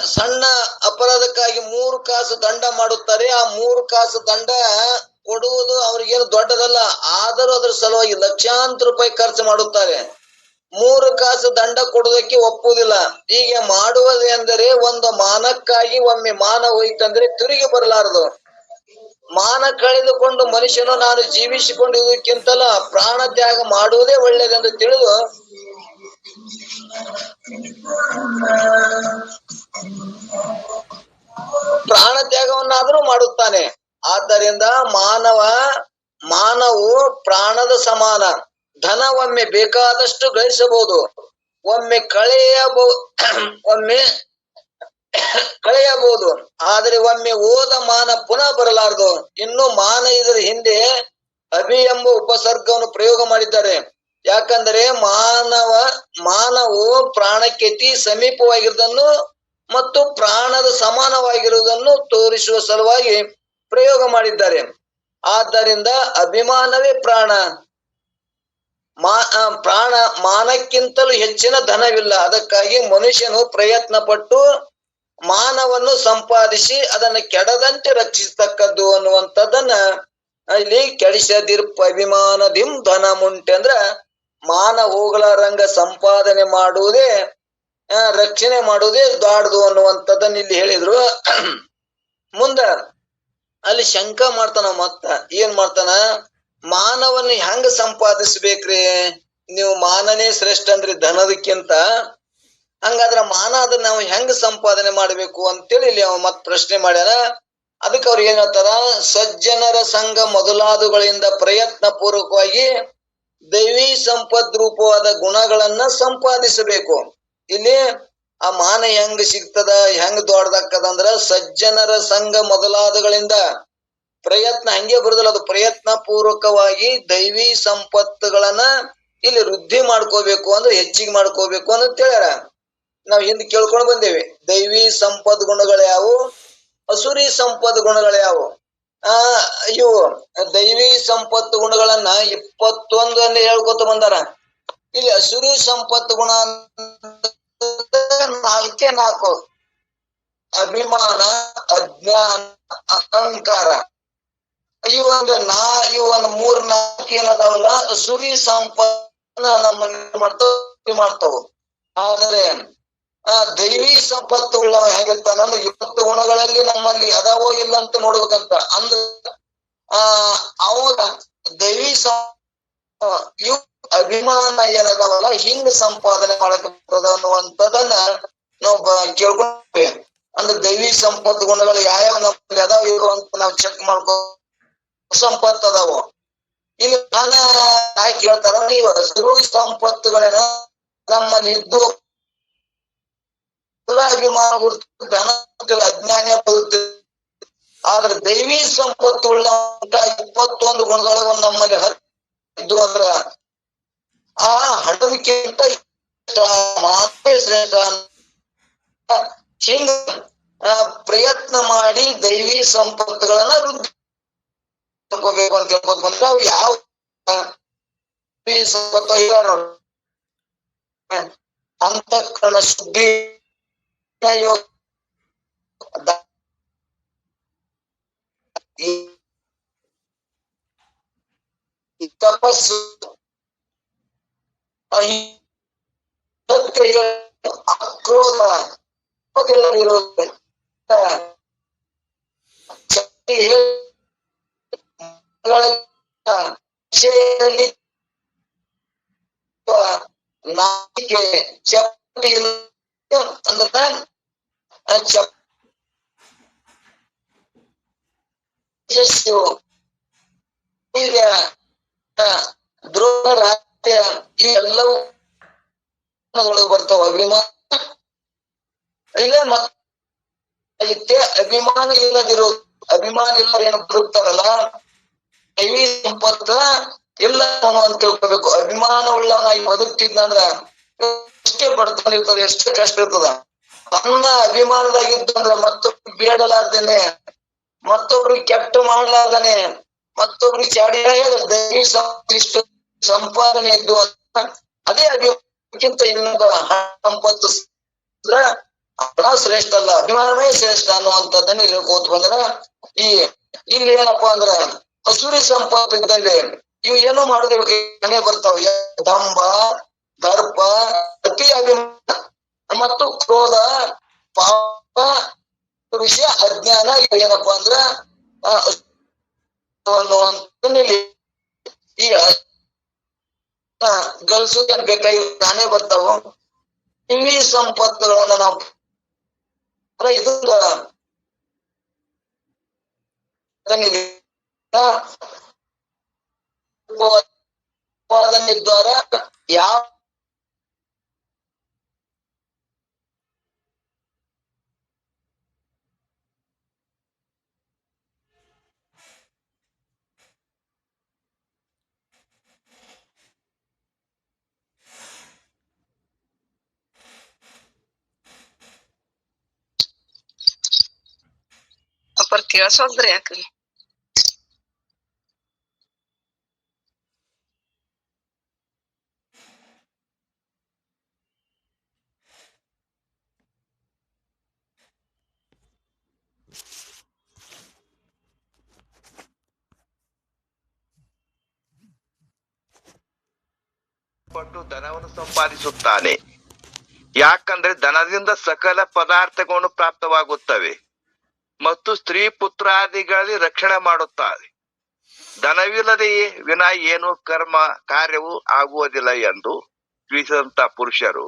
ಸಣ್ಣ ಅಪರಾಧಕ್ಕಾಗಿ 3 ಕಾಸು ದಂಡ ಮಾಡುತ್ತಾರೆ. ಆ 3 ಕಾಸು ದಂಡ ಕೊಡುವುದು ಅವ್ರಿಗೇನು ದೊಡ್ಡದಲ್ಲ, ಆದರೂ ಅದರ ಸಲುವಾಗಿ ಲಕ್ಷಾಂತರ ರೂಪಾಯಿ ಖರ್ಚು ಮಾಡುತ್ತಾರೆ. 3 ಕಾಸು ದಂಡ ಕೊಡುವುದಕ್ಕೆ ಒಪ್ಪುವುದಿಲ್ಲ. ಹೀಗೆ ಮಾಡುವುದು ಎಂದರೆ ಒಂದು ಮಾನಕ್ಕಾಗಿ ಒಮ್ಮೆ ಮಾನ ಹೋಯ್ತಂದ್ರೆ ತಿರುಗಿ ಬರಲಾರದು. ಮಾನ ಕಳೆದುಕೊಂಡು ಮನುಷ್ಯನು ನಾನು ಜೀವಿಸಿಕೊಂಡಿರುವುದಕ್ಕಿಂತಲ ಪ್ರಾಣ ತ್ಯಾಗ ಮಾಡುವುದೇ ಒಳ್ಳೆಯದೆಂದು ತಿಳಿದು ಪ್ರಾಣ ತ್ಯಾಗವನ್ನಾದರೂ ಮಾಡುತ್ತಾನೆ. ಆದ್ದರಿಂದ ಮಾನವು ಪ್ರಾಣದ ಸಮಾನ. ಧನ ಒಮ್ಮೆ ಬೇಕಾದಷ್ಟು ಗಳಿಸಬಹುದು, ಒಮ್ಮೆ ಕಳೆಯಬಹುದು, ಆದರೆ ಒಮ್ಮೆ ಹೋದ ಮಾನ ಪುನಃ ಬರಲಾರದು. ಇನ್ನು ಮಾನ ಇದರ ಹಿಂದೆ ಅಭಿ ಎಂಬ ಉಪಸರ್ಗವನ್ನು ಪ್ರಯೋಗ ಮಾಡಿದ್ದಾರೆ. ಯಾಕಂದರೆ ಮಾನವು ಪ್ರಾಣಕ್ಕೆ ಅತಿ ಸಮೀಪವಾಗಿರುವುದನ್ನು ಮತ್ತು ಪ್ರಾಣದ ಸಮಾನವಾಗಿರುವುದನ್ನು ತೋರಿಸುವ ಸಲುವಾಗಿ ಪ್ರಯೋಗ ಮಾಡಿದ್ದಾರೆ. ಆದ್ದರಿಂದ ಅಭಿಮಾನವೇ ಪ್ರಾಣ. ಮಾನಕ್ಕಿಂತಲೂ ಹೆಚ್ಚಿನ ಧನವಿಲ್ಲ. ಅದಕ್ಕಾಗಿ ಮನುಷ್ಯನು ಪ್ರಯತ್ನ ಪಟ್ಟು ಮಾನವನ್ನು ಸಂಪಾದಿಸಿ ಅದನ್ನು ಕೆಡದಂತೆ ರಕ್ಷಿಸತಕ್ಕದ್ದು ಅನ್ನುವಂಥದ್ದನ್ನ ಇಲ್ಲಿ ಕೆಡಿಸದಿರ್ಪ ಅಭಿಮಾನದಿಂ ಧನ ಮುಂಟೆ ಅಂದ್ರ ಮಾನ ಹೋಗಲಾರಂಗ ಸಂಪಾದನೆ ಮಾಡುವುದೇ ರಕ್ಷಣೆ ಮಾಡುವುದೇ ದಾಡ್ದು ಅನ್ನುವಂಥದ್ದನ್ನ ಇಲ್ಲಿ ಹೇಳಿದ್ರು. ಮುಂದ ಅಲ್ಲಿ ಶಂಕ ಮಾಡ್ತಾನ. ಮತ್ತ ಏನ್ ಮಾಡ್ತಾನ, ಮಾನವನ್ನು ಹೆಂಗ ಸಂಪಾದಿಸ್ಬೇಕ್ರಿ, ನೀವು ಮಾನನೇ ಶ್ರೇಷ್ಠ ಅಂದ್ರಿ ಧನದಕ್ಕಿಂತ, ಹಂಗಾದ್ರ ಮಾನ ಅದನ್ನ ನಾವು ಹೆಂಗ ಸಂಪಾದನೆ ಮಾಡ್ಬೇಕು ಅಂತೇಳಿ ಇಲ್ಲಿ ಅವ ಮತ್ ಪ್ರಶ್ನೆ ಮಾಡ್ಯಾರ. ಅದಕ್ಕೆ ಅವ್ರು ಏನ್ ಹೇಳ್ತಾರ, ಸಜ್ಜನರ ಸಂಘ ಮೊದಲಾದವುಗಳಿಂದ ಪ್ರಯತ್ನ ಪೂರ್ವಕವಾಗಿ ದೈವಿ ಸಂಪದ್ರೂಪವಾದ ಗುಣಗಳನ್ನ ಸಂಪಾದಿಸಬೇಕು. ಇಲ್ಲಿ ಆ ಮಾನ ಹೆಂಗ್ ಸಿಗ್ತದ, ಹೆಂಗ್ ದೊಡ್ಡದಾಕದಂದ್ರ ಸಜ್ಜನರ ಸಂಘ ಮೊದಲಾದಗಳಿಂದ ಪ್ರಯತ್ನ ಹಂಗೆ ಬರುದಿಲ್ಲ, ಅದು ಪ್ರಯತ್ನ ಪೂರ್ವಕವಾಗಿ ದೈವಿ ಸಂಪತ್ತುಗಳನ್ನ ಇಲ್ಲಿ ವೃದ್ಧಿ ಮಾಡ್ಕೋಬೇಕು ಅಂದ್ರೆ ಹೆಚ್ಚಿಗೆ ಮಾಡ್ಕೋಬೇಕು ಅಂತ ಹೇಳ್ಯಾರ. ನಾವ್ ಹಿಂದ್ ಕೇಳ್ಕೊಂಡು ಬಂದೇವಿ. ದೈವಿ ಸಂಪದ್ ಗುಣಗಳು ಯಾವುವು, ಅಸುರಿ ಸಂಪದ್ ಗುಣಗಳು ಯಾವುವು. ಇವು ದೈವಿ ಸಂಪತ್ತು ಗುಣಗಳನ್ನ 21 ಹೇಳ್ಕೊತ ಬಂದಾರ. ಇಲ್ಲಿ ಅಸುರಿ ಸಂಪತ್ತು ಗುಣ 4 ಅಭಿಮಾನ, ಅಜ್ಞಾನ, ಅಹಂಕಾರ. ಇವೊಂದು 3-4 ಏನದಾವಲ್ಲ ಅಸುರಿ ಸಂಪನ್ನ ನಮ್ಮನ್ನ ಮಾಡ್ತಾವು. ಆದರೆ ದೈವಿ ಸಂಪತ್ತುಗಳು ನಾವು ಹೇಗಿರ್ತಾನ ಅಂದ್ರೆ 20 ಗುಣಗಳಲ್ಲಿ ನಮ್ಮಲ್ಲಿ ಅದಾವೋ ಇಲ್ಲ ಅಂತ ನೋಡ್ಬೇಕಂತ. ಅಂದ್ರೆ ಅವಾಗ ದೈವಿ ಇವ್ ಅಭಿಮಾನ ಏನದಾವಲ್ಲ ಹಿಂಗ್ ಸಂಪಾದನೆ ಮಾಡಕತ್ತದ ಅನ್ನುವಂಥದ್ದನ್ನ ನಾವು ಕೇಳ್ಕೊಂಡ್ವಿ. ಅಂದ್ರೆ ದೈವಿ ಸಂಪತ್ತು ಗುಣಗಳು ಯಾವ್ಯಾವ ನಮ್ಮಲ್ಲಿ ಅದಾವ ಇರೋ ಅಂತ ನಾವು ಚೆಕ್ ಮಾಡ್ಕೊ ಸಂಪತ್ತು ಅದಾವು. ಇಲ್ಲಿ ಯಾಕೆ ಹೇಳ್ತಾರ, ನೀವು ಹಸಿರು ಸಂಪತ್ತುಗಳೇನ ನಮ್ಮಲ್ಲಿ ಇದ್ದು ಅಭಿಮಾನ ಧನ ಅಜ್ಞಾನ ಬರುತ್ತೆ. ಆದ್ರೆ ದೈವಿ ಸಂಪತ್ತುಗಳ 21 ಗುಣಗಳು ನಮ್ಮಲ್ಲಿ ಇದ್ದು ಅಂದ್ರ ಆ ಹಣದಕ್ಕಿಂತ ಶ್ರೇಷ್ಠ. ಹಿಂಗ ಪ್ರಯತ್ನ ಮಾಡಿ ದೈವಿ ಸಂಪತ್ತುಗಳನ್ನ ವೃದ್ಧಿ ಮಾಡ್ಕೋಬೇಕು ಅಂತ ಹೇಳ್ಬೋದು. ಬಂದ್ರೆ ಅವು ಯಾವ ಸಂಪತ್ತು ಅಂತಃಕರಣ ಶುದ್ಧಿ, ತಪಸ್ಸು, ಅಕ್ರೋಧ ಇರೋದು, ನಾಚಿಕೆ, ಚಪ್ಪಲಿ ಅಂದ್ರೆ ಈಗ ದ್ರೋಹ ರಾಜ್ಯ ಇವೆಲ್ಲವೂ ಬರ್ತಾವ. ಅಭಿಮಾನ ಇಲ್ಲ ಮತ್ತೆ ಅಭಿಮಾನ ಇಲ್ಲದಿರೋದು, ಅಭಿಮಾನ ಇಲ್ಲದ ಏನು ಬದುಕ್ತಾರಲ್ಲ ದೈವಿ ಸಂಪತ್ತ ಇಲ್ಲ ಅಂತ ತಿಳ್ಕೋಬೇಕು. ಅಭಿಮಾನ ಉಳ್ಳವನಾಗಿ ಬದುಕ್ತಿದ್ನಂದ್ರ ಎಷ್ಟೇ ಬಡತನ ಇರ್ತದ, ಎಷ್ಟೇ ಕಷ್ಟ ಇರ್ತದ. ತನ್ನ ಅಭಿಮಾನದಾಗಿದ್ದಂದ್ರ ಮತ್ತೊಬ್ರು ಬೇಡಲಾರ್ದೇನೆ, ಮತ್ತೊಬ್ರಿಗೆ ಕೆಟ್ಟ ಮಾಡ್ಲಾರ್ದಾನೆ, ಮತ್ತೊಬ್ರಿಗೆ ಚಾಡಿ ದೈವಿ ಸಂಪಾದನೆ ಇದ್ದು ಅದೇ ಅಭಿಮಾನಕ್ಕಿಂತ ಇನ್ನೊಂದು ಸಂಪತ್ತು ಹಣ ಶ್ರೇಷ್ಠ ಅಲ್ಲ, ಅಭಿಮಾನವೇ ಶ್ರೇಷ್ಠ ಅನ್ನುವಂಥದ್ದನ್ನ ಹೇಳ್ಕೋತ ಬಂದ್ರ ಇಲ್ಲಿ ಏನಪ್ಪಾ ಅಂದ್ರ ಅಸುರಿ ಸಂಪತ್ತಿದ್ದಲ್ಲಿ ಇವು ಏನೋ ಮಾಡೋದೇ ಬರ್ತಾವ. ದಂಭ, ದರ್ಪ, ಅತಿ ಅಭಿಮಾನ ಮತ್ತು ಕ್ರೋಧ, ಪಾಪ, ವಿಷಯ, ಅಜ್ಞಾನ ಏನಪ್ಪಾ ಅಂದ್ರ ಈ ಗಲ್ಸು ಬೇಕಾಗಿ ತಾನೇ ಬರ್ತಾವ. ಈ ಸಂಪತ್ತುಗಳನ್ನ ನಾವು ಇದರಿಂದ ದ್ವಾರ ಯಾವ ಅಪ್ಪರ್ ಕೇಳ್ಸೋದ್ರಿ ಯಾಕ್ರಿ? ಪಟ್ಟು ಧನವನ್ನು ಸಂಪಾದಿಸುತ್ತಾನೆ. ಯಾಕಂದ್ರೆ ಧನದಿಂದ ಸಕಲ ಪದಾರ್ಥಗಳನ್ನು ಪ್ರಾಪ್ತವಾಗುತ್ತವೆ ಮತ್ತು ಸ್ತ್ರೀ ಪುತ್ರಾದಿಗಳಲ್ಲಿ ರಕ್ಷಣೆ ಮಾಡುತ್ತಾರೆ. ಧನವಿಲ್ಲದೆಯೇ ವಿನಾ ಏನು ಕಾರ್ಯವೂ ಆಗುವುದಿಲ್ಲ ಎಂದು ತಿಳಿಸಿದಂತ ಪುರುಷರು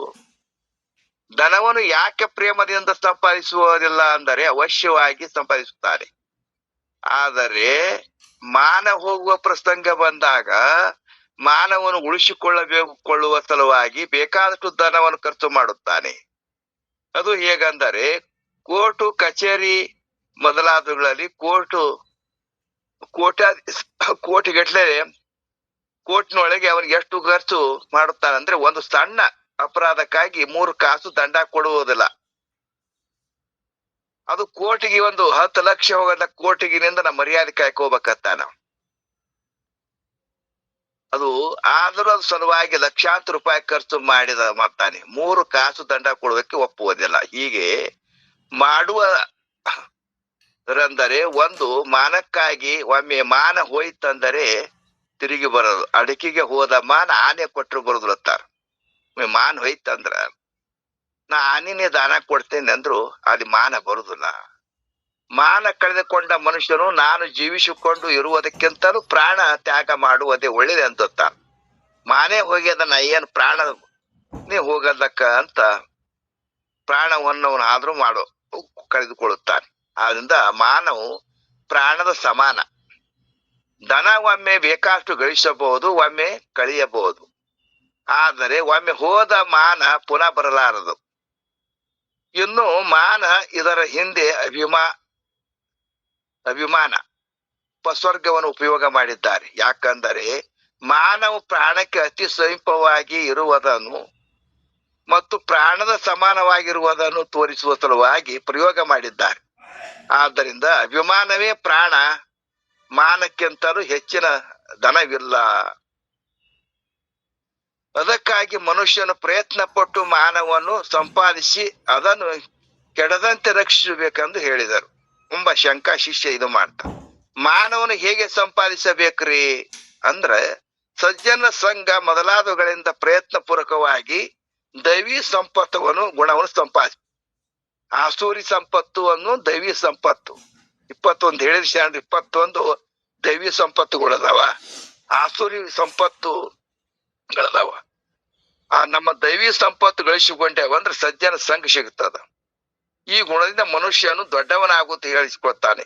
ಧನವನ್ನು ಯಾಕೆ ಪ್ರೇಮದಿಂದ ಸಂಪಾದಿಸುವುದಿಲ್ಲ ಅಂದರೆ ಅವಶ್ಯವಾಗಿ ಸಂಪಾದಿಸುತ್ತಾರೆ. ಆದರೆ ಮಾನ ಹೋಗುವ ಪ್ರಸಂಗ ಬಂದಾಗ ಮಾನವನ್ನು ಉಳಿಸಿಕೊಳ್ಳುವ ಸಲುವಾಗಿ ಬೇಕಾದಷ್ಟು ಧನವನ್ನು ಖರ್ಚು ಮಾಡುತ್ತಾನೆ. ಅದು ಹೇಗಂದರೆ ಕೋರ್ಟು ಕಚೇರಿ ಮೊದಲಾದವುಗಳಲ್ಲಿ ಕೋಟಿಗಟ್ಟಲೆ ಕೋರ್ಟ್ನೊಳಗೆ ಅವನಿಗೆ ಎಷ್ಟು ಖರ್ಚು ಮಾಡುತ್ತಾನಂದ್ರೆ ಒಂದು ಸಣ್ಣ ಅಪರಾಧಕ್ಕಾಗಿ 3 ಕಾಸು ದಂಡ ಕೊಡುವುದಿಲ್ಲ. ಅದು ಕೋರ್ಟಿಗೆ ಒಂದು 10 ಲಕ್ಷ ಹೋಗದ ಕೋರ್ಟಿಗಿನಿಂದ ನಮ್ಮ ಮರ್ಯಾದೆ ಕಾಯ್ಕೋಬೇಕತ್ತಾನ. ಅದು ಆದ್ರೂ ಅದು ಸಲುವಾಗಿ ಲಕ್ಷಾಂತರ ರೂಪಾಯಿ ಖರ್ಚು ಮಾಡಿದ ಮಾಡ್ತಾನೆ. 3 ಕಾಸು ದಂಡ ಕೊಡೋದಕ್ಕೆ ಒಪ್ಪುವುದಿಲ್ಲ. ಹೀಗೆ ಮಾಡುವರೆಂದರೆ ಒಂದು ಮಾನಕ್ಕಾಗಿ ಒಮ್ಮೆ ಮಾನ ಹೋಯ್ತಂದರೆ ತಿರುಗಿ ಬರೋದು. ಅಡಕಿಗೆ ಹೋದ ಮಾನ ಆನೆ ಕೊಟ್ಟರು ಬರೋದ್ಲತ್ತಾರ. ಮಾನ ಹೋಯ್ತಂದ್ರ ನಾ ಆನಿನೇ ದಾನ ಕೊಡ್ತೇನೆ ಅಂದ್ರು ಅಲ್ಲಿ ಮಾನ ಬರುದಿಲ್ಲ. ಮಾನ ಕಳೆದುಕೊಂಡ ಮನುಷ್ಯನು ನಾನು ಜೀವಿಸಿಕೊಂಡು ಇರುವುದಕ್ಕಿಂತಲೂ ಪ್ರಾಣ ತ್ಯಾಗ ಮಾಡುವುದೇ ಒಳ್ಳೇದೆ ಅಂತ. ಮಾನೇ ಹೋಗ್ಯದ ನಾ ಏನ್ ಪ್ರಾಣನೇ ಹೋಗದಕ್ಕ ಅಂತ ಪ್ರಾಣವನ್ನು ಆದ್ರೂ ಕಳೆದುಕೊಳ್ಳುತ್ತಾನೆ. ಆದ್ರಿಂದ ಮಾನವು ಪ್ರಾಣದ ಸಮಾನ. ಧನ ಒಮ್ಮೆ ಬೇಕಾಷ್ಟು ಗಳಿಸಬಹುದು, ಒಮ್ಮೆ ಕಳೆಯಬಹುದು. ಆದರೆ ಒಮ್ಮೆ ಹೋದ ಮಾನ ಪುನಃ ಬರಲಾರದು. ಇನ್ನು ಮಾನ ಇದರ ಹಿಂದೆ ಅಭಿಮಾನ ಉಪಸರ್ಗವನ್ನು ಉಪಯೋಗ ಮಾಡಿದ್ದಾರೆ. ಯಾಕಂದರೆ ಮಾನವು ಪ್ರಾಣಕ್ಕೆ ಅತಿ ಸಮೀಪವಾಗಿ ಇರುವುದನ್ನು ಮತ್ತು ಪ್ರಾಣದ ಸಮಾನವಾಗಿರುವುದನ್ನು ತೋರಿಸುವ ಸಲುವಾಗಿ ಪ್ರಯೋಗ ಮಾಡಿದ್ದಾರೆ. ಆದ್ದರಿಂದ ಅಭಿಮಾನವೇ ಪ್ರಾಣ, ಮಾನಕ್ಕಿಂತಲೂ ಹೆಚ್ಚಿನ ಧನವಿಲ್ಲ. ಅದಕ್ಕಾಗಿ ಮನುಷ್ಯನು ಪ್ರಯತ್ನ ಪಟ್ಟು ಮಾನವನ್ನು ಸಂಪಾದಿಸಿ ಅದನ್ನು ಕೆಡದಂತೆ ರಕ್ಷಿಸಬೇಕೆಂದು ಹೇಳಿದರು. ತುಂಬಾ ಶಂಕಾ ಶಿಷ್ಯ ಇದು ಮಾಡ್ತಾನೆ. ಮಾನವನು ಹೇಗೆ ಸಂಪಾದಿಸಬೇಕ್ರಿ ಅಂದ್ರೆ ಸಜ್ಜನ ಸಂಘ ಮೊದಲಾದವುಗಳಿಂದ ಪ್ರಯತ್ನ ಪೂರ್ವಕವಾಗಿ ದೈವಿ ಗುಣವನ್ನು ಸಂಪಾದಿಸ. ಆಸೂರಿ ಸಂಪತ್ತು ಅನ್ನು ದೈವಿ ಸಂಪತ್ತು 21 ಹೇಳಿದ 21 ದೈವಿ ಸಂಪತ್ತುಗಳದಾವ, ಆಸೂರಿ ಸಂಪತ್ತುಗಳದಾವ. ನಮ್ಮ ದೈವಿ ಸಂಪತ್ತು ಗಳಿಸಿಕೊಂಡೇವ ಅಂದ್ರೆ ಸಜ್ಜನ ಸಂಘ ಸಿಗುತ್ತದ. ಈ ಗುಣದಿಂದ ಮನುಷ್ಯನು ದೊಡ್ಡವನಾಗುತ್ತ ಹೇಳಿಸಿಕೊಳ್ತಾನೆ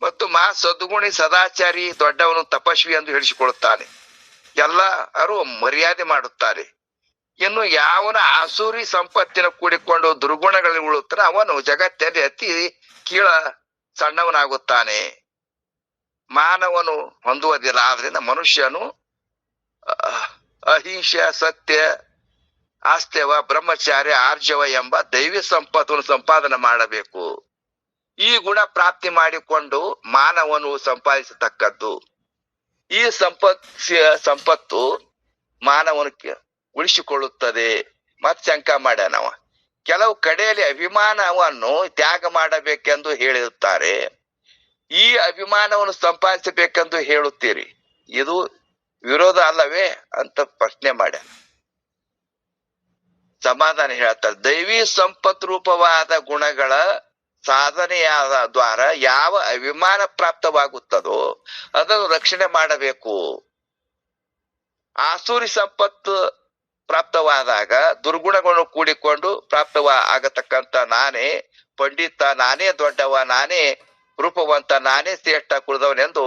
ಮತ್ತು ಸದ್ಗುಣಿ ಸದಾಚಾರಿ ದೊಡ್ಡವನು ತಪಸ್ವಿ ಎಂದು ಹೇಳಿಸಿಕೊಳ್ಳುತ್ತಾನೆ. ಎಲ್ಲರೂ ಮರ್ಯಾದೆ ಮಾಡುತ್ತಾರೆ. ಇನ್ನು ಯಾವನ ಆಸೂರಿ ಸಂಪತ್ತಿನ ಕೂಡಿಕೊಂಡು ದುರ್ಗುಣಗಳಲ್ಲಿ ಉಳುತ್ತಾನೆ ಅವನು ಜಗತ್ತಲ್ಲಿ ಅತಿ ಸಣ್ಣವನಾಗುತ್ತಾನೆ, ಮಾನವನು ಹೊಂದುವುದಿಲ್ಲ. ಆದ್ರಿಂದ ಮನುಷ್ಯನು ಅಹಿಂಸೆ, ಸತ್ಯ, ಆಸ್ತ್ಯವ, ಬ್ರಹ್ಮಚಾರ್ಯ, ಆರ್ಜವ ಎಂಬ ದೈವಿ ಸಂಪತ್ತನ್ನು ಸಂಪಾದನೆ ಮಾಡಬೇಕು. ಈ ಗುಣ ಪ್ರಾಪ್ತಿ ಮಾಡಿಕೊಂಡು ಮಾನವನು ಸಂಪಾದಿಸತಕ್ಕದ್ದು. ಈ ಸಂಪತ್ತು ಮಾನವನು ಉಳಿಸಿಕೊಳ್ಳುತ್ತದೆ. ಮತ್ ಶಂಕ ಮಾಡ್ಯಾನವ. ಕೆಲವು ಕಡೆಯಲ್ಲಿ ಅಭಿಮಾನವನ್ನು ತ್ಯಾಗ ಮಾಡಬೇಕೆಂದು ಹೇಳಿರುತ್ತಾರೆ. ಈ ಅಭಿಮಾನವನ್ನು ಸಂಪಾದಿಸಬೇಕೆಂದು ಹೇಳುತ್ತೀರಿ, ಇದು ವಿರೋಧ ಅಲ್ಲವೇ ಅಂತ ಪ್ರಶ್ನೆ ಮಾಡ್ಯಾರ. ಸಮಾಧಾನ ಹೇಳ್ತಾರೆ, ದೈವಿ ಸಂಪತ್ ರೂಪವಾದ ಗುಣಗಳ ಸಾಧನೆಯಾದ ದ್ವಾರ ಯಾವ ಅಭಿಮಾನ ಪ್ರಾಪ್ತವಾಗುತ್ತದೋ ಅದನ್ನು ರಕ್ಷಣೆ ಮಾಡಬೇಕು. ಆಸುರಿ ಸಂಪತ್ತು ಪ್ರಾಪ್ತವಾದಾಗ ದುರ್ಗುಣಗಳನ್ನು ಕೂಡಿಕೊಂಡು ಆಗತಕ್ಕಂತ ನಾನೇ ಪಂಡಿತ, ನಾನೇ ದೊಡ್ಡವ, ನಾನೇ ರೂಪವಂತ, ನಾನೇ ಶ್ರೇಷ್ಠ ಕುಳಿದವನೆಂದು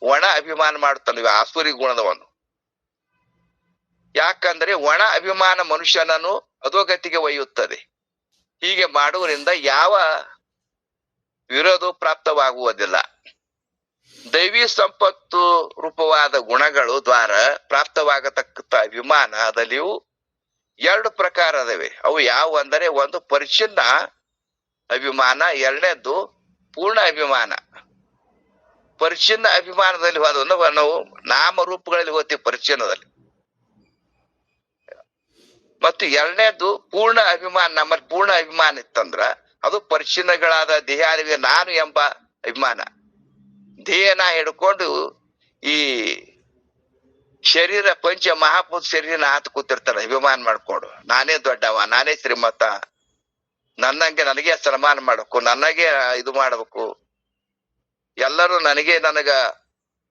ಒಣ ಅಭಿಮಾನ ಮಾಡುತ್ತಾನೆ ಆಸುರಿ ಗುಣದವನು. ಯಾಕಂದ್ರೆ ಒಣ ಅಭಿಮಾನ ಮನುಷ್ಯನನ್ನು ಅಧೋಗತಿಗೆ ಒಯ್ಯುತ್ತದೆ. ಹೀಗೆ ಮಾಡುವುದರಿಂದ ಯಾವ ವಿರೋಧ ಪ್ರಾಪ್ತವಾಗುವುದಿಲ್ಲ. ದೈವಿ ಸಂಪತ್ತು ರೂಪವಾದ ಗುಣಗಳು ದ್ವಾರ ಪ್ರಾಪ್ತವಾಗತಕ್ಕ ಅಭಿಮಾನದಲ್ಲಿಯೂ 2 ಪ್ರಕಾರ ಅದಾವೆ. ಅವು ಯಾವ ಅಂದರೆ, ಒಂದು ಪರಿಚ್ಛಿನ್ನ ಅಭಿಮಾನ, ಎರಡನೇದ್ದು ಪೂರ್ಣ ಅಭಿಮಾನ. ಪರಿಚ್ಛಿನ್ನ ಅಭಿಮಾನದಲ್ಲಿ ಹೋದ ನಾವು ನಾಮರೂಪಗಳಲ್ಲಿ ಹೋಗ್ತೀವಿ ಪರಿಚ್ಛಿನ್ನದಲ್ಲಿ. ಮತ್ತು ಎರಡನೇದ್ದು ಪೂರ್ಣ ಅಭಿಮಾನ. ನಮ್ಮಲ್ಲಿ ಪೂರ್ಣ ಅಭಿಮಾನ ಇತ್ತಂದ್ರ ಅದು ಪರಿಚ್ಛಿನ್ನಗಳಾದ ದೇಹಾರಿಗೆ ನಾನು ಎಂಬ ಅಭಿಮಾನ. ದೇಹನ ಹಿಡ್ಕೊಂಡು ಈ ಶರೀರ ಪಂಚ ಮಹಾಭೂತ ಶರೀರನ ಹಾತ್ ಕೂತಿರ್ತಾನೆ ಅಭಿಮಾನ ಮಾಡ್ಕೊಂಡು, ನಾನೇ ದೊಡ್ಡವ, ನಾನೇ ಶ್ರೀಮಂತ, ನನಗೆ ಸನ್ಮಾನ ಮಾಡ್ಬೇಕು, ನನಗೆ ಇದು ಮಾಡ್ಬೇಕು, ಎಲ್ಲರೂ ನನಗ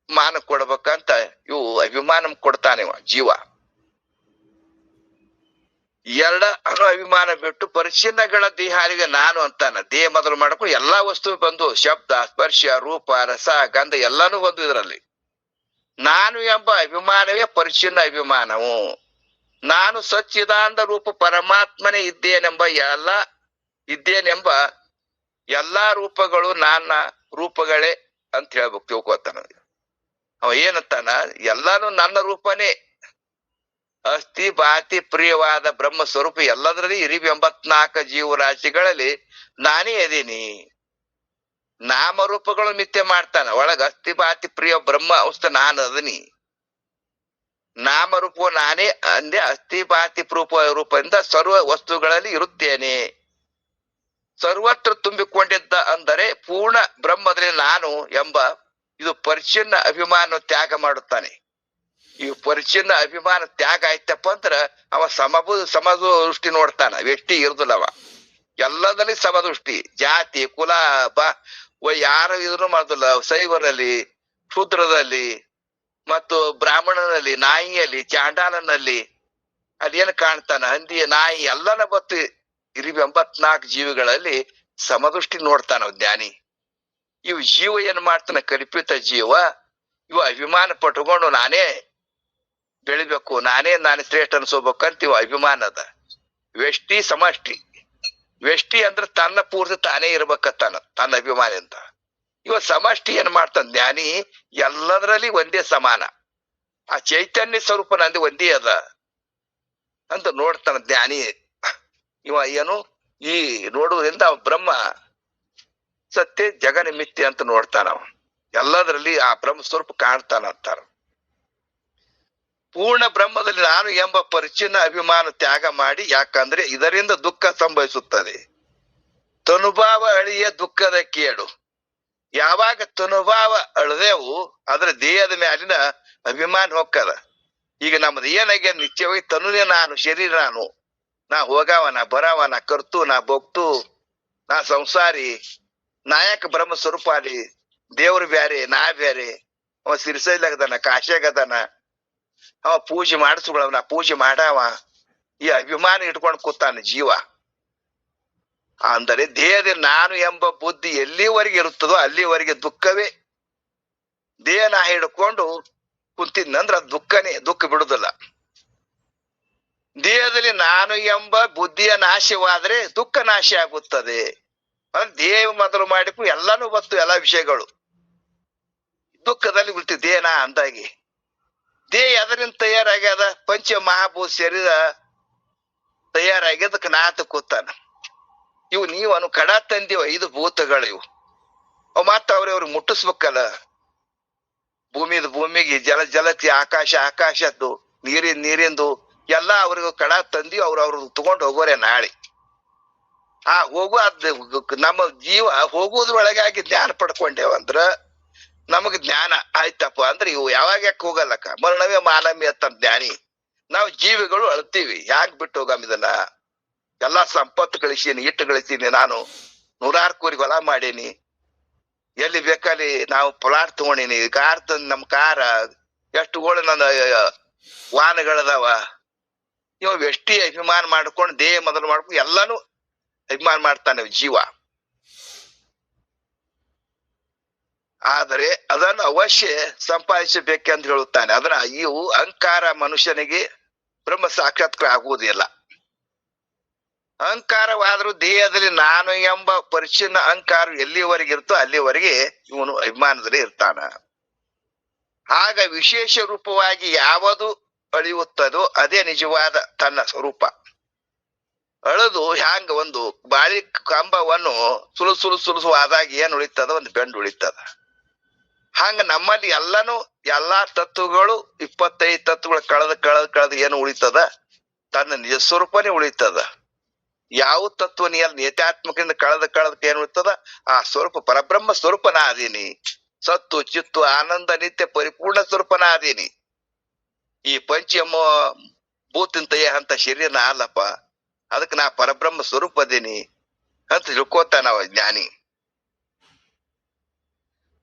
ಮಾನ ಕೊಡ್ಬೇಕಂತ ಇವು ಅಭಿಮಾನ ಕೊಡ್ತಾನೆ ಜೀವ. ಅಭಿಮಾನ ಬಿಟ್ಟು ಪರಿಚ್ಛಿನ್ನಗಳ ದೇಹಾರಿಗೆ ನಾನು ಅಂತಾನ. ದೇಹ ಮೊದಲು ಮಾಡ್ಕೊಂಡು ಎಲ್ಲಾ ವಸ್ತು ಬಂದು ಶಬ್ದ, ಸ್ಪರ್ಶ, ರೂಪ, ರಸ, ಗಂಧ ಎಲ್ಲಾನು ಬಂದು ಇದರಲ್ಲಿ. ನಾನು ಎಂಬ ಅಭಿಮಾನವೇ ಪರಿಚ್ಛಿನ್ನ ಅಭಿಮಾನವು. ನಾನು ಸಚ್ಚಿದಾನಂದ ರೂಪ ಪರಮಾತ್ಮನೇ ಇದ್ದೇನೆಂಬ ಎಲ್ಲಾ ರೂಪಗಳು ನನ್ನ ರೂಪಗಳೇ ಅಂತ ಹೇಳ್ಬೇಕು, ತಿಳ್ಕೊತಾನ. ಅವ ಏನಂತಾನ, ಎಲ್ಲಾನು ನನ್ನ ರೂಪನೇ. ಅಸ್ಥಿ ಭಾತಿ ಪ್ರಿಯವಾದ ಬ್ರಹ್ಮ ಸ್ವರೂಪ ಎಲ್ಲದರಲ್ಲಿ 84 ಜೀವರಾಶಿಗಳಲ್ಲಿ ನಾನೇ ಅದೀನಿ. ನಾಮರೂಪಗಳು ಮಿಥ್ಯೆ ಮಾಡ್ತಾನ. ಒಳಗ ಅಸ್ಥಿ ಭಾತಿ ಪ್ರಿಯ ಬ್ರಹ್ಮ ಅವಸ್ಥೆ ನಾನು ಅದನಿ. ನಾಮರೂಪ ನಾನೇ ಅಂದೆ. ಅಸ್ಥಿ ಭಾತಿ ರೂಪದಿಂದ ಸರ್ವ ವಸ್ತುಗಳಲ್ಲಿ ಇರುತ್ತೇನೆ. ಸರ್ವತ್ರ ತುಂಬಿಕೊಂಡಿದ್ದ ಅಂದರೆ ಪೂರ್ಣ ಬ್ರಹ್ಮದಲ್ಲಿ ನಾನು ಎಂಬ ಇದು ಪರಿಚ್ಛಿನ್ನ ಅಭಿಮಾನ ತ್ಯಾಗ ಮಾಡುತ್ತಾನೆ. ಈ ಪರಿಚ್ಛಿನ್ನ ಅಭಿಮಾನ ತ್ಯಾಗ ಆಯ್ತಪ್ಪ ಅಂದ್ರ ಅವ ಸಮದೃಷ್ಟಿ ನೋಡ್ತಾನ. ವ್ಯಕ್ತಿ ಇರುದಿಲ್ಲ ಅವ, ಎಲ್ಲದಲ್ಲಿ ಸಮದೃಷ್ಟಿ. ಜಾತಿ ಕುಲ ಯಾರು ಇದನ್ನು ಮಾಡುದಿಲ್ಲ. ಶೈವರಲ್ಲಿ, ಶೂದ್ರದಲ್ಲಿ ಮತ್ತು ಬ್ರಾಹ್ಮಣನಲ್ಲಿ, ನಾಯಿಯಲ್ಲಿ, ಚಾಂಡಾಲನಲ್ಲಿ ಅದೇನು ಕಾಣ್ತಾನ, ಹಂದಿ, ನಾಯಿ ಎಲ್ಲನ ಬತ್ತು 84 ಜೀವಿಗಳಲ್ಲಿ ಸಮದೃಷ್ಟಿ ನೋಡ್ತಾನ ಜ್ಞಾನಿ. ಇವು ಜೀವ ಏನ್ ಮಾಡ್ತಾನ, ಕಲ್ಪಿತ ಜೀವ. ಇವ ಅಭಿಮಾನ ಪಟ್ಕೊಂಡು ನಾನೇ ಬೆಳಿಬೇಕು, ನಾನೇ ಶ್ರೇಷ್ಠ ಅನ್ಸೋಬೇಕಂತ ಇವ ಅಭಿಮಾನ ಅದ. ವ್ಯಷ್ಟಿ ಸಮಷ್ಟಿ. ವ್ಯಷ್ಟಿ ಅಂದ್ರೆ ತನ್ನ ಪೂರ್ತಿ ತಾನೇ ಇರ್ಬೇಕತ್ತಾನ, ತನ್ನ ಅಭಿಮಾನ ಅಂತ. ಇವ ಸಮಷ್ಟಿ ಏನ್ ಮಾಡ್ತಾನ ಜ್ಞಾನಿ, ಎಲ್ಲದರಲ್ಲಿ ಒಂದೇ ಸಮಾನ. ಆ ಚೈತನ್ಯ ಸ್ವರೂಪ ನಂದು ಒಂದೇ ಅದ ಅಂತ ನೋಡ್ತಾನ ಜ್ಞಾನಿ. ಇವ ಏನು ಈ ನೋಡುವುದರಿಂದ ಬ್ರಹ್ಮ ಸತ್ಯ ಜಗನ ಮಿಥ್ಯೆ ಅಂತ ನೋಡ್ತಾನ. ಎಲ್ಲದರಲ್ಲಿ ಆ ಬ್ರಹ್ಮ ಸ್ವರೂಪ ಕಾಣ್ತಾನ ಅಂತಾರ. ಪೂರ್ಣ ಬ್ರಹ್ಮದಲ್ಲಿ ನಾನು ಎಂಬ ಪರಿಚ್ಛಿನ್ನ ಅಭಿಮಾನ ತ್ಯಾಗ ಮಾಡಿ, ಯಾಕಂದ್ರೆ ಇದರಿಂದ ದುಃಖ ಸಂಭವಿಸುತ್ತದೆ. ತನುಭಾವ ಅಳಿಯ ದುಃಖದ ಕೇಡು. ಯಾವಾಗ ತನುಭಾವ ಅಳದೆವು ಅದ್ರ ದೇಹದ ಮ್ಯಾಲಿನ ಅಭಿಮಾನ ಹೋಗ್ತದ. ಈಗ ನಮ್ದು ಏನಾಗ್ಯ ನಿತ್ಯವಾಗಿ ತನುನೇ ನಾನು, ಶರೀರ ನಾನು, ನಾ ಹೋಗವ, ನಾ ಬರವ, ನಾ ಕರ್ತು, ನಾ ಭೋಗ್ತು, ನಾ ಸಂಸಾರಿ, ನಾಯಕ ಬ್ರಹ್ಮ ಸ್ವರೂಪಾಲಿ, ದೇವ್ರು ಬ್ಯಾರೆ, ನಾ ಬ್ಯಾರೆ. ಅವ ಸಿರಿಸೈಲಾಗದಾನ, ಕಾಶ್ಯಾಗದಾನ, ಅವ ಪೂಜೆ ಮಾಡಿಸ್ಕೊಳವ, ನಾ ಪೂಜೆ ಮಾಡವ. ಈ ಅಭಿಮಾನ ಇಟ್ಕೊಂಡು ಕೂತಾನ ಜೀವ. ಅಂದರೆ ದೇಹದ ನಾನು ಎಂಬ ಬುದ್ಧಿ ಎಲ್ಲಿವರೆಗೆ ಇರುತ್ತದೋ ಅಲ್ಲಿವರೆಗೆ ದುಃಖವೇ. ದೇಹ ನಾ ಹಿಡ್ಕೊಂಡು ಕುಂತಿದ್ನಂದ್ರ ದುಃಖನೇ, ದುಃಖ ಬಿಡುದಿಲ್ಲ. ದೇಹದಲ್ಲಿ ನಾನು ಎಂಬ ಬುದ್ಧಿಯ ನಾಶವಾದ್ರೆ ದುಃಖ ನಾಶ ಆಗುತ್ತದೆ. ಅಂದ್ರೆ ದೇಹ ಮೊದಲು ಮಾಡಿಕು ಎಲ್ಲಾನು ಬತ್ತು, ಎಲ್ಲಾ ವಿಷಯಗಳು ದುಃಖದಲ್ಲಿ ಬಿಡ್ತೀವಿ. ದೇಹನ ಅಂದಾಗಿ ದೇಹ ಅದರಿಂದ ತಯಾರಾಗ್ಯದ, ಪಂಚ ಮಹಾಭೂತ ಶರೀರ ತಯಾರಾಗ್ಯದಕ್ಕೆ ನಾತ ಕೂತಾನ. ಇವು ನೀವನು ಕಡ ತಂದೀವ 5 ಭೂತಗಳು. ಇವು ಮತ್ತ ಅವ್ರವ್ರಿಗೆ ಮುಟ್ಟಿಸ್ಬೇಕಲ್ಲ. ಭೂಮಿಗೆ ಜಲತಿ, ಆಕಾಶದ್ದು, ನೀರಿಂದು ಎಲ್ಲ ಅವ್ರಿಗೂ ಕಡ ತಂದಿ ಅವ್ರವ್ರು ತಗೊಂಡು ಹೋಗೋರೆ ನಾಳೆ. ಆ ಹೋಗುವ ನಮ್ಮ ಜೀವ ಹೋಗುವುದ್ರೊಳಗಾಗಿ ಜ್ಞಾನ ಪಡ್ಕೊಂಡೇವಂದ್ರ ನಮಗ್ ಜ್ಞಾನ ಆಯ್ತಪ್ಪ ಅಂದ್ರೆ ಇವು ಯಾವಾಗ ಯಾಕೆ ಹೋಗಲ್ಲಕ್ಕ ಮರಣವೇ ಮಾನವೇ ಅಂತ ಜ್ಞಾನಿ. ನಾವು ಜೀವಿಗಳು ಅಳ್ತೀವಿ, ಯಾಕೆ ಬಿಟ್ಟು ಹೋಗಮ್ ಇದನ್ನ? ಎಲ್ಲಾ ಸಂಪತ್ತು ಗಳಿಸೀನಿ, ಇಟ್ಟು ಗಳಿಸೀನಿ, ನಾನು 100 ಕೋರಿ ಹೊಲ ಮಾಡೀನಿ, ಎಲ್ಲಿ ಬೇಕಲ್ಲಿ ನಾವು ಪ್ಲಾಟ್ ತಗೊಂಡಿನಿ, ಕಾರ್ ತಂದ್ ನಮ್ ಕಾರ ಎಷ್ಟುಗಳು ನನ್ನ ವಾಹನಗಳದಾವ. ಇವ ಎಷ್ಟಿ ಅಭಿಮಾನ ಮಾಡ್ಕೊಂಡು ದೇಹ ಮೊದಲು ಮಾಡ್ಕೊಂಡು ಎಲ್ಲಾನು ಅಭಿಮಾನ ಮಾಡ್ತಾನೆ ಜೀವ. ಆದರೆ ಅದನ್ನು ಅವಶ್ಯ ಸಂಪಾದಿಸಬೇಕೆಂದು ಹೇಳುತ್ತಾನೆ. ಅದರ ಇವು ಅಹಂಕಾರ ಮನುಷ್ಯನಿಗೆ ಬ್ರಹ್ಮ ಸಾಕ್ಷಾತ್ಕಾರ ಆಗುವುದಿಲ್ಲ. ಅಹಂಕಾರವಾದರೂ ದೇಹದಲ್ಲಿ ನಾನು ಎಂಬ ಪರಿಚಿನ್ನ ಅಹಂಕಾರ ಎಲ್ಲಿವರೆಗೆ ಇರ್ತೋ ಅಲ್ಲಿವರೆಗೆ ಇವನು ಅಭಿಮಾನದಲ್ಲಿ ಇರ್ತಾನ. ಆಗ ವಿಶೇಷ ರೂಪವಾಗಿ ಯಾವುದು ಅಳಿಯುತ್ತದೋ ಅದೇ ನಿಜವಾದ ತನ್ನ ಸ್ವರೂಪ. ಅಳದು ಹ್ಯಾಂಗ ಒಂದು ಬಾಳಿ ಕಂಬವನ್ನು ಸುಲಸು ಆದಾಗ ಏನ್ ಉಳಿತದ? ಒಂದು ಬೆಂಡು ಉಳಿತದ. ಹಂಗ ನಮ್ಮಲ್ಲಿ ಎಲ್ಲಾ ತತ್ವಗಳು 25 ತತ್ವಗಳು ಕಳೆದ ಏನು ಉಳಿತದ? ತನ್ನ ನಿಜ ಸ್ವರೂಪನೇ ಉಳಿತದ. ಯಾವ ತತ್ವ ನೇತ್ಯಾತ್ಮಕದಿಂದ ಕಳೆದ ಏನ್ ಉಳಿತದ? ಆ ಸ್ವರೂಪ ಪರಬ್ರಹ್ಮ ಸ್ವರೂಪನ ಆದೀನಿ. ಸತ್ತು ಚಿತ್ತು ಆನಂದ ನಿತ್ಯ ಪರಿಪೂರ್ಣ ಸ್ವರೂಪನ ಆದೀನಿ. ಈ ಪಂಚಮ ಭೂತಿಂತ ಅಂತ ಶರೀರನ ಅಲ್ಲಪ್ಪ, ಅದಕ್ಕೆ ನಾ ಪರಬ್ರಹ್ಮ ಸ್ವರೂಪ ಅದೀನಿ ಅಂತ ತಿಳ್ಕೋತಾನ ಜ್ಞಾನಿ.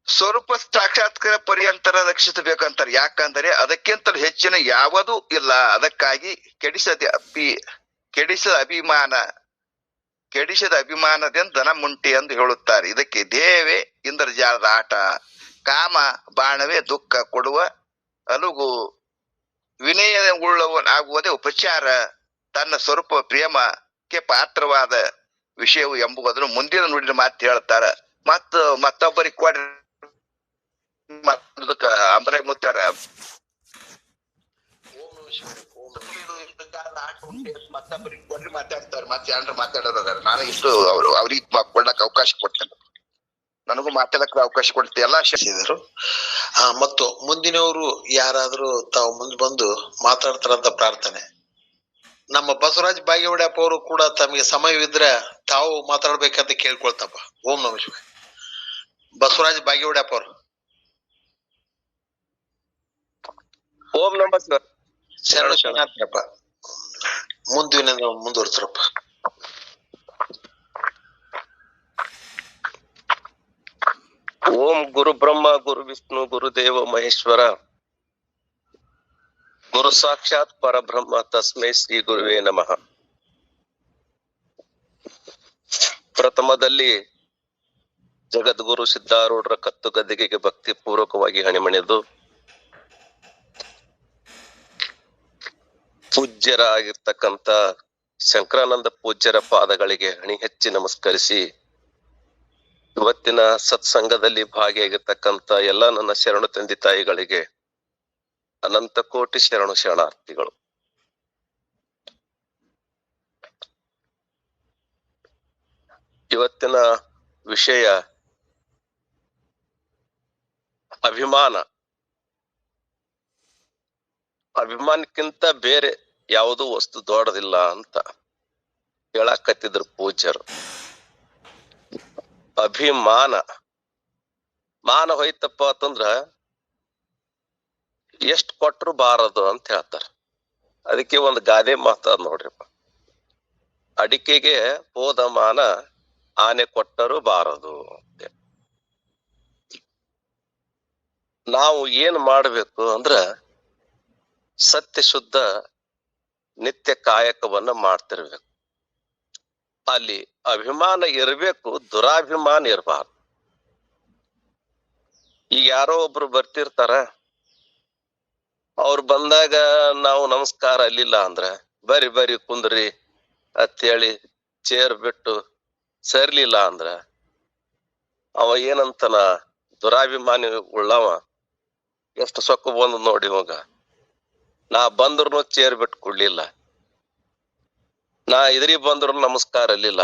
ಸ್ವರೂಪ ಸಾಕ್ಷಾತ್ಕಾರ ಪರ್ಯಂತರ ರಕ್ಷಿಸಬೇಕಂತಾರೆ. ಯಾಕಂದರೆ ಅದಕ್ಕಿಂತಲೂ ಹೆಚ್ಚಿನ ಯಾವುದೂ ಇಲ್ಲ. ಅದಕ್ಕಾಗಿ ಕೆಡಿಸದ ಅಭಿಮಾನದಿಂದ ದನ ಮುಂಟಿ ಎಂದು ಹೇಳುತ್ತಾರೆ. ಇದಕ್ಕೆ ದೇಹವೇ ಇಂದ್ರಜಾಲದ ಆಟ, ಕಾಮ ಬಾಣವೇ ದುಃಖ ಕೊಡುವ ಅಲುಗು, ವಿನಯ ಉಳ್ಳವನಾಗುವುದೇ ಉಪಚಾರ, ತನ್ನ ಸ್ವರೂಪ ಪ್ರೇಮಕ್ಕೆ ಪಾತ್ರವಾದ ವಿಷಯವು ಎಂಬುದನ್ನು ಮುಂದಿನ ನುಡಿನ ಮಾತು ಹೇಳ್ತಾರ. ಮತ್ತೊಬ್ಬರಿಗೆ ಕೊಡ್ರಿ ಅಂದ್ರೆ ಮುತ್ತಾರ ಮತ್ತೊಬ್ಬರಿಗೆ ಕೊಡ್ರಿ ಮಾತಾಡ್ತಾರೆ. ಮತ್ತೆ ಏನಾರ ಮಾತಾಡೋದಾರ ನಾನು ಇಷ್ಟು ಅವ್ರಿಗೆ ಕೊಡ್ಲಕ್ ಅವಕಾಶ ಕೊಡ್ತೇನೆ. ನನಗೂ ಮಾತಾಡಕ್ ಅವಕಾಶ ಕೊಡ್ತೇವೆ ಎಲ್ಲಾ ಶಾಸಿದರು. ಮತ್ತು ಮುಂದಿನವರು ಯಾರಾದ್ರೂ ತಾವು ಮುಂದೆ ಬಂದು ಮಾತಾಡ್ತಾರಂತ ಪ್ರಾರ್ಥನೆ. ನಮ್ಮ ಬಸವರಾಜ್ ಬಾಗೇವಾಡಿಯಪ್ಪ ಅವರು ಕೂಡ ತಮಗೆ ಸಮಯವಿದ್ರೆ ತಾವು ಮಾತಾಡ್ಬೇಕಂತ ಕೇಳ್ಕೊಳ್ತಪ್ಪ. ಓಂ ನಮಃ ಶಿವಾಯ. ಬಸವರಾಜ್ ಬಾಗೇವಾಡಿಯಪ್ಪ ಅವರು. ಓಂ ನಮಃ ಶಿವಾಯ. ಶರಣ ಶರಣಪ್ಪ. ಮುಂದುವರ್ಸ್ರಪ್ಪ. ಓಂ ಗುರು ಬ್ರಹ್ಮ ಗುರು ವಿಷ್ಣು ಗುರುದೇವ ಮಹೇಶ್ವರ ಗುರು ಸಾಕ್ಷಾತ್ ಪರಬ್ರಹ್ಮ ತಸ್ಮೈ ಶ್ರೀ ಗುರುವೇ ನಮಃ. ಪ್ರಥಮದಲ್ಲಿ ಜಗದ್ಗುರು ಸಿದ್ಧಾರೂಢರ ಕತ್ತು ಗದ್ದಿಗೆಗೆ ಭಕ್ತಿ ಪೂರ್ವಕವಾಗಿ ಹಣಿಮಣಿದು ಪೂಜ್ಯರಾಗಿರ್ತಕ್ಕಂಥ ಶಂಕರಾನಂದ ಪೂಜ್ಯರ ಪಾದಗಳಿಗೆ ಹಣಿ ಹೆಚ್ಚಿ ನಮಸ್ಕರಿಸಿ, ಇವತ್ತಿನ ಸತ್ಸಂಗದಲ್ಲಿ ಭಾಗಿಯಾಗಿರ್ತಕ್ಕಂಥ ಎಲ್ಲ ನನ್ನ ಶರಣು ತಂದೆ ತಾಯಿಗಳಿಗೆ ಅನಂತ ಕೋಟಿ ಶರಣಾರ್ಥಿಗಳು. ಇವತ್ತಿನ ವಿಷಯ ಅಭಿಮಾನ. ಅಭಿಮಾನಕ್ಕಿಂತ ಬೇರೆ ಯಾವುದೂ ವಸ್ತು ದೊಡ್ಡದಿಲ್ಲ ಅಂತ ಹೇಳಕತ್ತಿದ್ರು ಪೂಜ್ಯರು. ಅಭಿಮಾನ ಮಾನ ಹೋಯ್ತಪ್ಪ ಅಂತಂದ್ರ ಎಷ್ಟ್ ಕೊಟ್ರು ಬಾರದು ಅಂತ ಹೇಳ್ತಾರ. ಅದಕ್ಕೆ ಒಂದು ಗಾದೆ ಮಾತಾದ್ ನೋಡ್ರಿಪ್ಪ, ಅಡಿಕೆಗೆ ಹೋದ ಮಾನ ಆನೆ ಕೊಟ್ಟರು ಬಾರದು ಅಂತ. ನಾವು ಏನ್ ಮಾಡ್ಬೇಕು ಅಂದ್ರ ಸತ್ಯ ಶುದ್ಧ ನಿತ್ಯ ಕಾಯಕವನ್ನ ಮಾಡ್ತಿರ್ಬೇಕು. ಅಲ್ಲಿ ಅಭಿಮಾನ ಇರಬೇಕು, ದುರಾಭಿಮಾನ ಇರಬಾರ್ದು. ಈಗ ಯಾರೋ ಒಬ್ರು ಬರ್ತಿರ್ತಾರ, ಅವ್ರು ಬಂದಾಗ ನಾವು ನಮಸ್ಕಾರ ಅಲ್ಲಿಲ್ಲ ಅಂದ್ರ ಬರಿ ಕುಂದ್ರಿ ಅಂತೇಳಿ ಚೇರ್ ಬಿಟ್ಟು ಸೇರ್ಲಿಲ್ಲ ಅಂದ್ರ ಅವ ಏನಂತನ ದುರಾಭಿಮಾನಿ ಉಳ್ಳವ. ಎಷ್ಟು ಸೊಕ್ಕು ಬಂದು ನೋಡಿ ಇವಾಗ, ನಾ ಬಂದ್ರು ಚೇರ್ ಬಿಟ್ಟು ಕೊಡ್ಲಿಲ್ಲ, ನಾ ಇದ್ರಿ ಬಂದ್ರು ನಮಸ್ಕಾರ ಅಲ್ಲಿಲ್ಲ,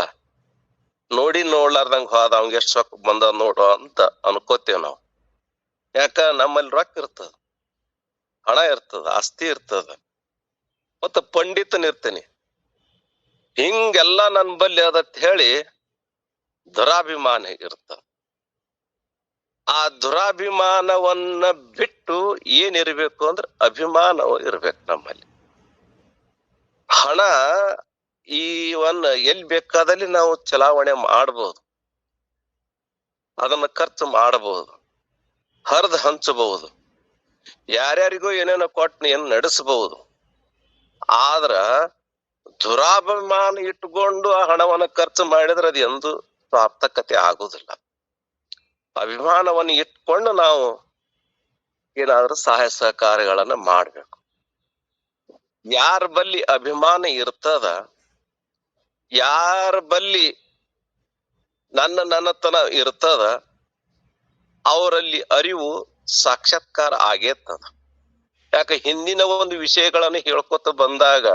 ನೋಡ್ಲಾರ್ದಂಗ ಹೋದ ಅವಂಗ ಎಷ್ಟ್ ಸೊಕ್ಕು ಬಂದ ನೋಡು ಅಂತ ಅನ್ಕೋತೇವ್ ನಾವು. ಯಾಕ ನಮ್ಮಲ್ಲಿ ರೊಕ್ಕ ಇರ್ತದ, ಹಣ ಇರ್ತದ, ಆಸ್ತಿ ಇರ್ತದ, ಮತ್ತ ಪಂಡಿತನ್ ಇರ್ತೇನಿ. ಹಿಂಗೆಲ್ಲ ನನ್ ಬಲ್ಲಿ ಅದತ್ ಹೇಳಿ ದುರಾಭಿಮಾನ ಇರ್ತ. ಆ ದುರಾಭಿಮಾನವನ್ನ ಬಿಟ್ಟು ಏನಿರ್ಬೇಕು ಅಂದ್ರೆ ಅಭಿಮಾನವು ಇರ್ಬೇಕು ನಮ್ಮಲ್ಲಿ. ಹಣ ಎಲ್ಲಿ ಬೇಕಾದಲ್ಲಿ ನಾವು ಚಲಾವಣೆ ಮಾಡಬಹುದು, ಅದನ್ನ ಖರ್ಚು ಮಾಡಬಹುದು, ಹರಿದು ಹಂಚಬಹುದು, ಯಾರ್ಯಾರಿಗೂ ಏನೇನೋ ಕೊಟ್ಟು ಏನ್ ನಡೆಸಬಹುದು. ಆದ್ರ ದುರಾಭಿಮಾನ ಇಟ್ಟುಕೊಂಡು ಆ ಹಣವನ್ನ ಖರ್ಚು ಮಾಡಿದ್ರೆ ಅದು ಎಂದು ಸಾರ್ಥಕತೆ ಆಗುದಿಲ್ಲ. ಅಭಿಮಾನವನ್ನು ಇಟ್ಕೊಂಡು ನಾವು ಏನಾದ್ರೂ ಸಹಾಯ ಸಹಕಾರಗಳನ್ನ ಮಾಡ್ಬೇಕು. ಯಾರ ಬಲ್ಲಿ ಅಭಿಮಾನ ಇರ್ತದ, ಯಾರ ಬಲ್ಲಿ ನನ್ನತನ ಇರ್ತದ, ಅವರಲ್ಲಿ ಅರಿವು ಸಾಕ್ಷಾತ್ಕಾರ ಆಗೇತದ. ಯಾಕ ಹಿಂದಿನ ಒಂದು ವಿಷಯಗಳನ್ನು ಹೇಳ್ಕೊತ ಬಂದಾಗ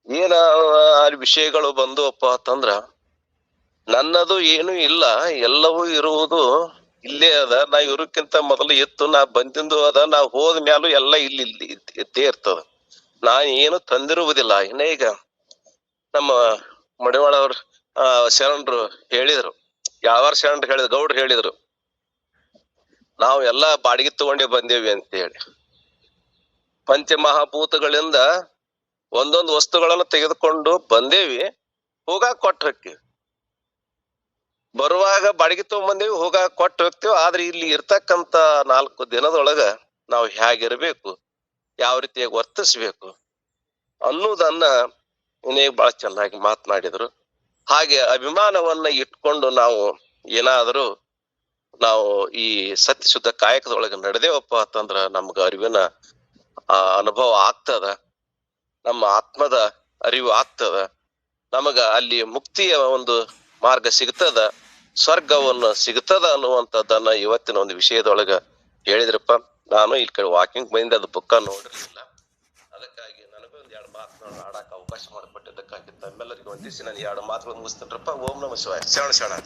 ಏನ ವಿಷಯಗಳು ಬಂದುವಪ್ಪ ಅಂತಂದ್ರ, ನನ್ನದು ಏನು ಇಲ್ಲ, ಎಲ್ಲವೂ ಇರುವುದು ಇಲ್ಲೇ ಅದ, ನಾ ಇರೋಕ್ಕಿಂತ ಮೊದಲು ಇತ್ತು, ನಾ ಬಂದಿಂದು ಅದ, ನಾ ಹೋದ ಮ್ಯಾಲೂ ಎಲ್ಲ ಇಲ್ಲಿ ಇದ್ದೇ ಇರ್ತದ, ನಾ ಏನು ತಂದಿರುವುದಿಲ್ಲ. ಇನ್ನ ಈಗ ನಮ್ಮ ಮಡಿವಾಳ ಅವ್ರ ಶರಣರು ಹೇಳಿದ್ರು, ಯಾವ ಶರಣರು ಹೇಳಿದ್ರು, ಗೌಡ್ರು ಹೇಳಿದ್ರು, ನಾವು ಎಲ್ಲಾ ಬಾಡಿಗೆ ತಗೊಂಡೇ ಬಂದೇವಿ ಅಂತ ಹೇಳಿ. ಪಂಚಮಹಾಭೂತಗಳಿಂದ ಒಂದೊಂದು ವಸ್ತುಗಳನ್ನು ತೆಗೆದುಕೊಂಡು ಬಂದೇವಿ, ಹೋಗಾಕ ಕೊಟ್ಟು ಹೋಗ್ತೀವಿ. ಬರುವಾಗ ಬಾಡಿಗೆ ತಗೊಂಡ್ಬಂದೇವಿ, ಹೋಗಾಕ ಕೊಟ್ಟು ಹೋಗ್ತೇವೆ. ಆದ್ರೆ ಇಲ್ಲಿ ಇರ್ತಕ್ಕಂತ 4 ದಿನದೊಳಗ ನಾವು ಹೇಗಿರ್ಬೇಕು, ಯಾವ ರೀತಿಯಾಗಿ ವರ್ತಿಸ್ಬೇಕು ಅನ್ನೋದನ್ನ ಇನ್ನೇ ಬಹಳ ಚೆನ್ನಾಗಿ ಮಾತನಾಡಿದ್ರು. ಹಾಗೆ ಅಭಿಮಾನವನ್ನ ಇಟ್ಕೊಂಡು ನಾವು ಏನಾದರೂ ನಾವು ಈ ಸತ್ಯಶುದ್ಧ ಕಾಯಕದೊಳಗೆ ನಡೆದೇವಪ್ಪ ಅಂತಂದ್ರ ನಮ್ಗ ಅರಿವಿನ ಅನುಭವ ಆಗ್ತದ, ನಮ್ಮ ಆತ್ಮದ ಅರಿವು ಆಗ್ತದ, ನಮಗ ಅಲ್ಲಿ ಮುಕ್ತಿಯ ಒಂದು ಮಾರ್ಗ ಸಿಗ್ತದ, ಸ್ವರ್ಗವನ್ನು ಸಿಗ್ತದ ಅನ್ನುವಂಥದ್ದನ್ನ ಇವತ್ತಿನ ಒಂದು ವಿಷಯದೊಳಗ ಹೇಳಿದ್ರಪ್ಪ. ನಾನು ಈ ಕಡೆ ವಾಕಿಂಗ್ ಬಂದ ಅದು ಬುಕ್ಕ ನೋಡಿರ್ಲಿಲ್ಲ, ಅದಕ್ಕಾಗಿ ನನಗೂ ಒಂದ್ 2 ಮಾತುಗಳನ್ನ ಆಡಾಕ ಅವಕಾಶ ಮಾಡಿಕೊಟ್ಟಿದ್ದಕ್ಕಾಗಿ ತಮ್ಮೆಲ್ಲರಿಗೂ ವಂದಿಸಿ ನಾನು 2 ಮಾತುಗಳು ಮುಗಿಸ್ತೇನ್ರಪ್ಪ. ಓಂ ನಮಃ ಶಿವಾಯ. ಶರಣ ಶರಣ.